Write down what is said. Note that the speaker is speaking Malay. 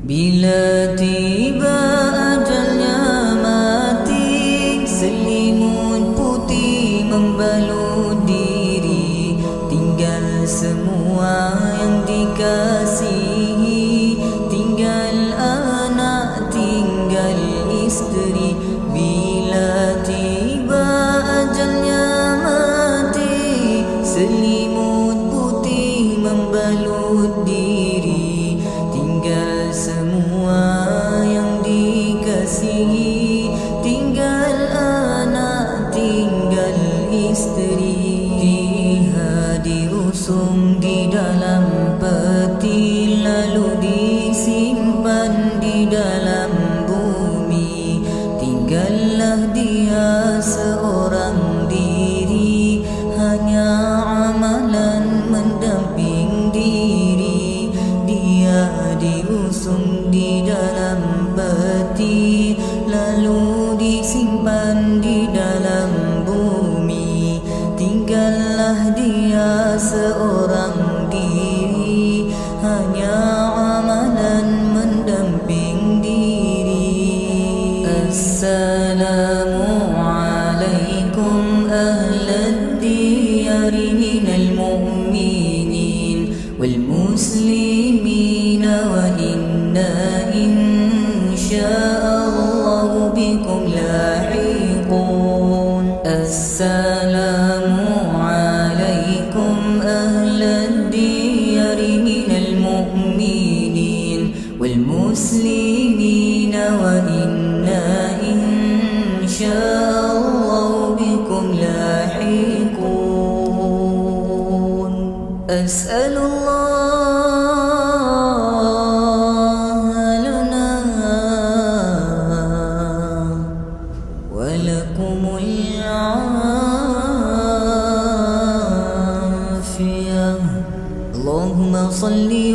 Bila tiba ajalnya mati, selimut putih membalut diri, tinggal semua yang dikasihi, tinggal anak, tinggal isteri. Bila tiba ajalnya mati, selimut putih membalut diri, tinggal semua yang dikasihi, tinggal anak, tinggal isteri. Dia diusung di dalam peti, lalu disimpan di dalam bumi. Tinggallah dia seorang diri, hanya amalan mendamping diri. Dia diusung di dalam peti, lalu disimpan di dalam bumi. Tinggallah dia seorang diri, hanya amalan mendamping diri. Assalamu alaikum ahlad diyari minal mu'minin wal muslimin, wa inna insya'allahu bikum lahiqun. Assalamu alaikum ahlad diyari minal mu'minin wal muslimin, wa inna insya'allahu bikum lahiqun. As'alullah lana wa lakumul afiyah. Allahumma salli